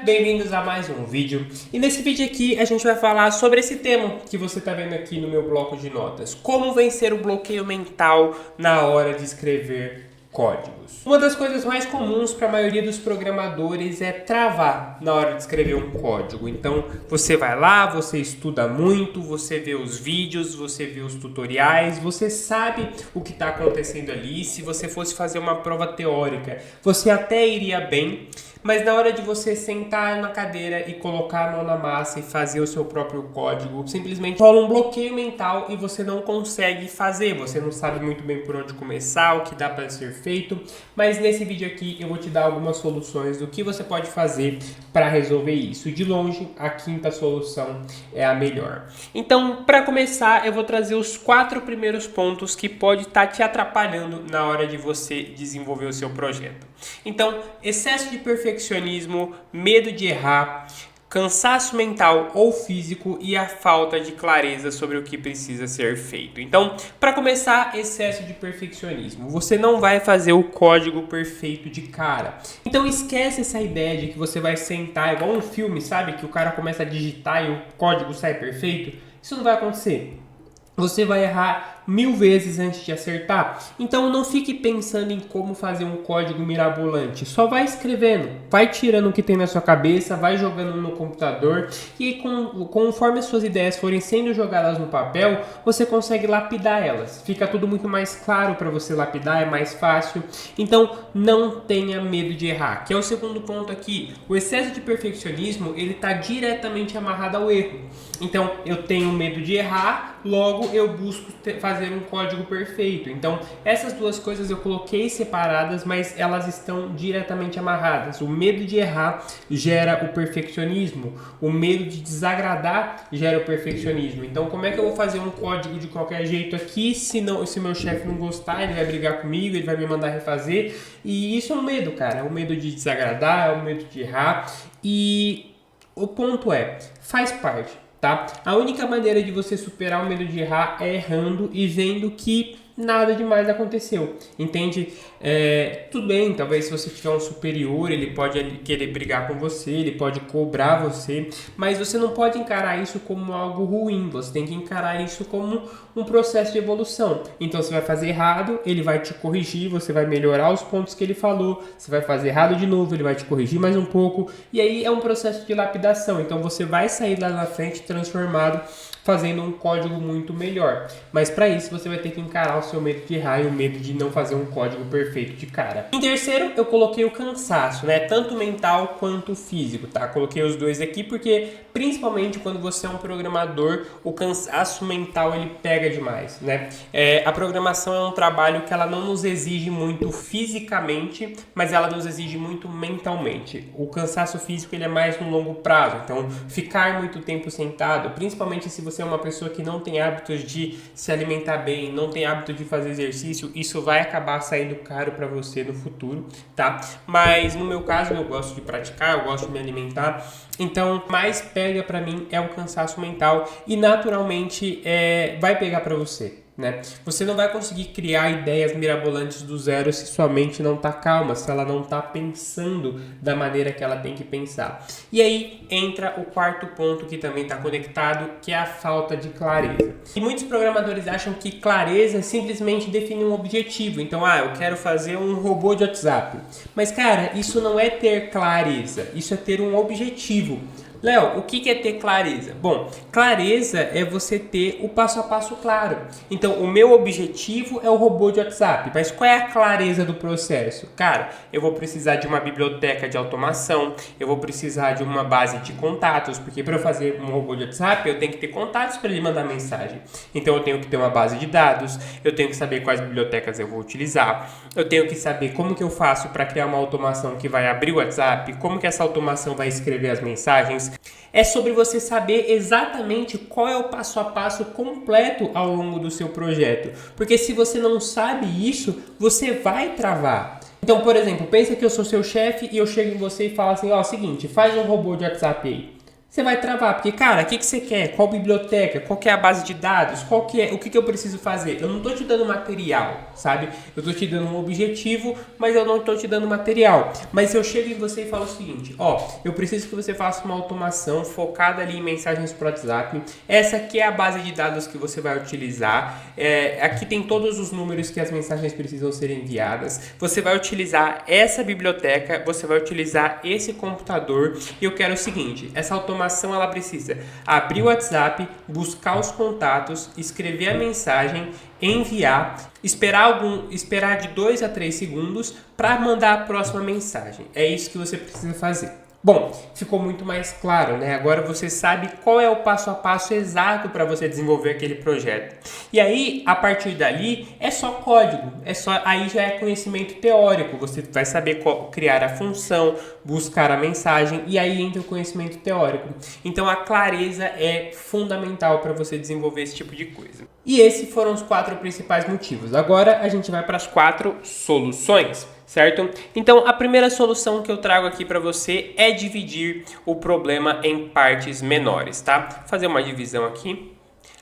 bem-vindos a mais um vídeo. E nesse vídeo aqui a gente vai falar sobre esse tema que você está vendo aqui no meu bloco de notas. Como vencer o bloqueio mental na hora de escrever códigos. Uma das coisas mais comuns para a maioria dos programadores é travar na hora de escrever um código. Então você vai lá, você estuda muito, você vê os vídeos, você vê os tutoriais, você sabe o que está acontecendo ali. Se você fosse fazer uma prova teórica, você até iria bem. Mas na hora de você sentar na cadeira e colocar a mão na massa e fazer o seu próprio código, simplesmente rola um bloqueio mental e você não consegue fazer. Você não sabe muito bem por onde começar, o que dá para ser feito. Mas nesse vídeo aqui eu vou te dar algumas soluções do que você pode fazer para resolver isso. De longe, a quinta solução é a melhor. Então, para começar, eu vou trazer os 4 primeiros pontos que pode estar te atrapalhando na hora de você desenvolver o seu projeto. Então, excesso de perfeccionismo, medo de errar, cansaço mental ou físico e a falta de clareza sobre o que precisa ser feito. Então, para começar, excesso de perfeccionismo. Você não vai fazer o código perfeito de cara. Então, esquece essa ideia de que você vai sentar igual um filme, sabe? Que o cara começa a digitar e o código sai perfeito. Isso não vai acontecer. Você vai errar 1000 vezes antes de acertar. Então não fique pensando em como fazer um código mirabolante. Só vai escrevendo, vai tirando o que tem na sua cabeça, vai jogando no computador e conforme as suas ideias forem sendo jogadas no papel, você consegue lapidar elas. Fica tudo muito mais claro para você lapidar, é mais fácil. Então não tenha medo de errar, que é o segundo ponto aqui. O excesso de perfeccionismo, ele está diretamente amarrado ao erro. Então eu tenho medo de errar, logo eu busco fazer um código perfeito. Então essas duas coisas eu coloquei separadas, mas elas estão diretamente amarradas. O medo de errar gera o perfeccionismo, o medo de desagradar gera o perfeccionismo. Então como é que eu vou fazer um código de qualquer jeito aqui se meu chefe não gostar, ele vai brigar comigo, ele vai me mandar refazer? E isso é um medo, cara, é o medo de desagradar, é o medo de errar. E o ponto é, faz parte. Tá? A única maneira de você superar o medo de errar é errando e vendo que nada demais aconteceu, entende? Tudo bem, talvez se você tiver um superior, ele pode querer brigar com você, ele pode cobrar você, mas você não pode encarar isso como algo ruim, você tem que encarar isso como um processo de evolução. Então você vai fazer errado, ele vai te corrigir, você vai melhorar os pontos que ele falou, você vai fazer errado de novo, ele vai te corrigir mais um pouco, e aí é um processo de lapidação, então você vai sair lá na frente transformado, fazendo um código muito melhor. Mas para isso você vai ter que encarar o seu medo de errar e o medo de não fazer um código perfeito de cara. Em terceiro, eu coloquei o cansaço, né? Tanto mental quanto físico, tá? Coloquei os dois aqui porque, principalmente quando você é um programador, o cansaço mental ele pega demais, né? A programação é um trabalho que ela não nos exige muito fisicamente, mas ela nos exige muito mentalmente. O cansaço físico ele é mais no longo prazo, então ficar muito tempo sentado, principalmente se você é uma pessoa que não tem hábitos de se alimentar bem, não tem hábito de fazer exercício, isso vai acabar saindo caro para você no futuro, tá? Mas no meu caso, eu gosto de praticar, eu gosto de me alimentar, então mais pega para mim é o cansaço mental e naturalmente vai pegar para você. Né? Você não vai conseguir criar ideias mirabolantes do zero se sua mente não está calma, se ela não está pensando da maneira que ela tem que pensar. E aí entra o quarto ponto que também está conectado, que é a falta de clareza. E muitos programadores acham que clareza é simplesmente definir um objetivo. Então, eu quero fazer um robô de WhatsApp. Mas, cara, isso não é ter clareza, isso é ter um objetivo. Léo, o que é ter clareza? Bom, clareza é você ter o passo a passo claro. Então, o meu objetivo é o robô de WhatsApp, mas qual é a clareza do processo? Cara, eu vou precisar de uma biblioteca de automação, eu vou precisar de uma base de contatos, porque para eu fazer um robô de WhatsApp, eu tenho que ter contatos para ele mandar mensagem. Então, eu tenho que ter uma base de dados, eu tenho que saber quais bibliotecas eu vou utilizar, eu tenho que saber como que eu faço para criar uma automação que vai abrir o WhatsApp, como que essa automação vai escrever as mensagens. É sobre você saber exatamente qual é o passo a passo completo ao longo do seu projeto. Porque se você não sabe isso, você vai travar. Então, por exemplo, pensa que eu sou seu chefe e eu chego em você e falo assim, seguinte, faz um robô de WhatsApp aí. você vai travar, porque, cara, o que você quer? Qual biblioteca? Qual que é a base de dados? O que eu preciso fazer? Eu não tô te dando material, sabe? Eu tô te dando um objetivo, mas eu não tô te dando material. Mas se eu chego em você e falo o seguinte, eu preciso que você faça uma automação focada ali em mensagens pro WhatsApp. Essa aqui é a base de dados que você vai utilizar. Aqui tem todos os números que as mensagens precisam ser enviadas. Você vai utilizar essa biblioteca, você vai utilizar esse computador. E eu quero o seguinte, essa automação ela precisa abrir o WhatsApp, buscar os contatos, escrever a mensagem, enviar, esperar de 2 a 3 segundos para mandar a próxima mensagem. É isso que você precisa fazer. Bom, ficou muito mais claro, né? Agora você sabe qual é o passo a passo exato para você desenvolver aquele projeto. E aí, a partir dali, é só código. Aí já é conhecimento teórico. Você vai saber criar a função, buscar a mensagem e aí entra o conhecimento teórico. Então, a clareza é fundamental para você desenvolver esse tipo de coisa. E esses foram os 4 principais motivos. Agora, a gente vai para as 4 soluções. Certo? Então, a primeira solução que eu trago aqui para você é dividir o problema em partes menores, tá? Vou fazer uma divisão aqui.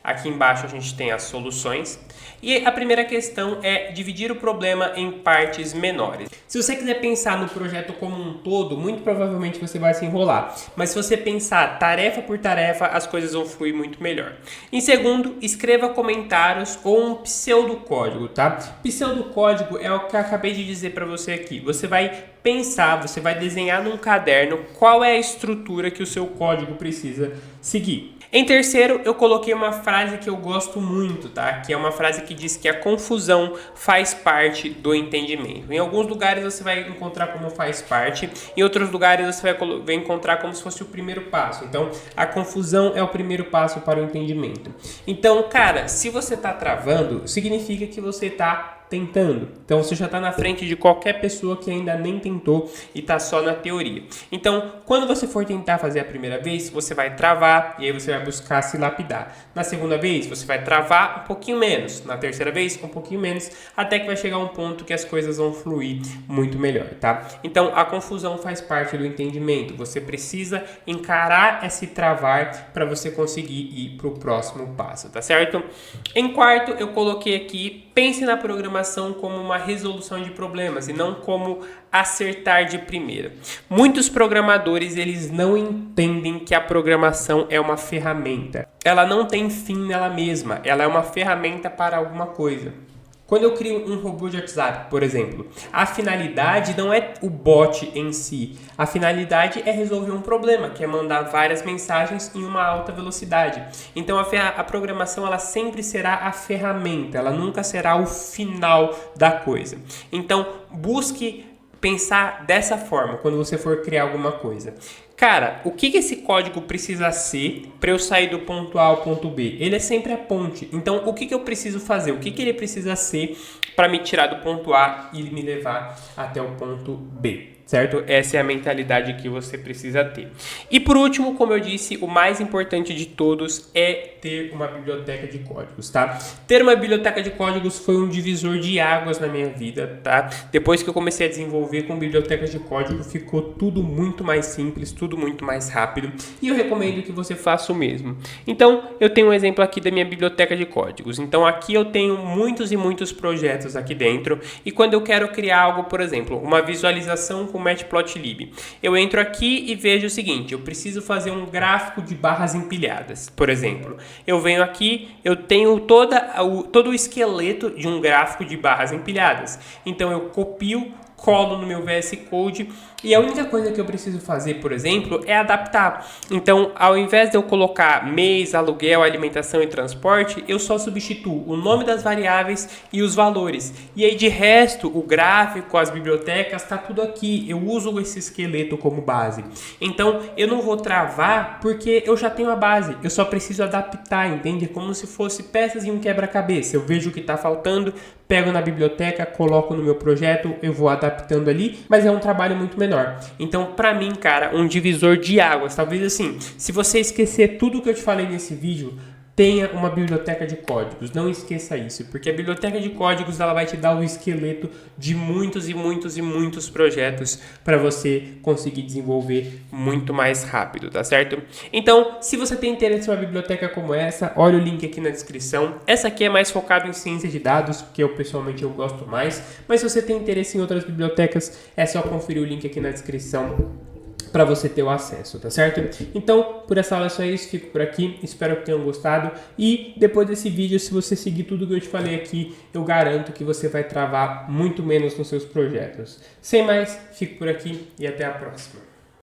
Aqui embaixo a gente tem as soluções. E a primeira questão é dividir o problema em partes menores. Se você quiser pensar no projeto como um todo, muito provavelmente você vai se enrolar. Mas se você pensar tarefa por tarefa, as coisas vão fluir muito melhor. Em segundo, escreva comentários ou um pseudocódigo, tá? Pseudocódigo é o que eu acabei de dizer para você aqui. Você vai pensar, você vai desenhar num caderno qual é a estrutura que o seu código precisa seguir. Em terceiro, eu coloquei uma frase que eu gosto muito, tá? Que é uma frase que diz que a confusão faz parte do entendimento. Em alguns lugares você vai encontrar como faz parte, em outros lugares você vai encontrar como se fosse o primeiro passo. Então, a confusão é o primeiro passo para o entendimento. Então, cara, se você tá travando, significa que você tá tentando. Então você já está na frente de qualquer pessoa que ainda nem tentou e está só na teoria. Então, quando você for tentar fazer a primeira vez, você vai travar e aí você vai buscar se lapidar. Na segunda vez, você vai travar um pouquinho menos. Na terceira vez, um pouquinho menos, até que vai chegar um ponto que as coisas vão fluir muito melhor, tá? Então, a confusão faz parte do entendimento. Você precisa encarar esse travar para você conseguir ir para o próximo passo, tá certo? Em quarto, eu coloquei aqui, pense na programação como uma resolução de problemas e não como acertar de primeira. Muitos programadores, eles não entendem que a programação é uma ferramenta. Ela não tem fim nela mesma, ela é uma ferramenta para alguma coisa. Quando eu crio um robô de WhatsApp, por exemplo, a finalidade não é o bot em si. A finalidade é resolver um problema, que é mandar várias mensagens em uma alta velocidade. Então a programação ela sempre será a ferramenta, ela nunca será o final da coisa. Então busque pensar dessa forma quando você for criar alguma coisa. Cara, o que esse código precisa ser para eu sair do ponto A ao ponto B? Ele é sempre a ponte. Então, o que eu preciso fazer? O que ele precisa ser para me tirar do ponto A e me levar até o ponto B? Certo? Essa é a mentalidade que você precisa ter. E por último, como eu disse, o mais importante de todos é ter uma biblioteca de códigos, tá? Ter uma biblioteca de códigos foi um divisor de águas na minha vida, tá? Depois que eu comecei a desenvolver com bibliotecas de código, ficou tudo muito mais simples, tudo muito mais rápido. E eu recomendo que você faça o mesmo. Então, eu tenho um exemplo aqui da minha biblioteca de códigos. Então, aqui eu tenho muitos e muitos projetos aqui dentro. E quando eu quero criar algo, por exemplo, uma visualização com Matplotlib. Eu entro aqui e vejo o seguinte, eu preciso fazer um gráfico de barras empilhadas, por exemplo. Eu venho aqui, eu tenho todo o esqueleto de um gráfico de barras empilhadas. Então eu copio, colo no meu VS Code e a única coisa que eu preciso fazer, por exemplo, é adaptar. Então, ao invés de eu colocar mês, aluguel, alimentação e transporte, eu só substituo o nome das variáveis e os valores. E aí, de resto, o gráfico, as bibliotecas, tá tudo aqui. Eu uso esse esqueleto como base. Então, eu não vou travar porque eu já tenho a base. Eu só preciso adaptar, entende? Como se fosse peças em um quebra-cabeça. Eu vejo o que está faltando, pego na biblioteca, coloco no meu projeto, eu vou adaptando ali, mas é um trabalho muito menor. Então, pra mim, cara, um divisor de águas. Talvez assim, se você esquecer tudo que eu te falei nesse vídeo, tenha uma biblioteca de códigos, não esqueça isso, porque a biblioteca de códigos ela vai te dar o esqueleto de muitos e muitos e muitos projetos para você conseguir desenvolver muito mais rápido, tá certo? Então, se você tem interesse em uma biblioteca como essa, olha o link aqui na descrição. Essa aqui é mais focada em ciência de dados, porque pessoalmente eu gosto mais, mas se você tem interesse em outras bibliotecas, é só conferir o link aqui na descrição para você ter o acesso, tá certo? Então, por essa aula é só isso, fico por aqui, espero que tenham gostado e depois desse vídeo, se você seguir tudo que eu te falei aqui, eu garanto que você vai travar muito menos nos seus projetos. Sem mais, fico por aqui e até a próxima.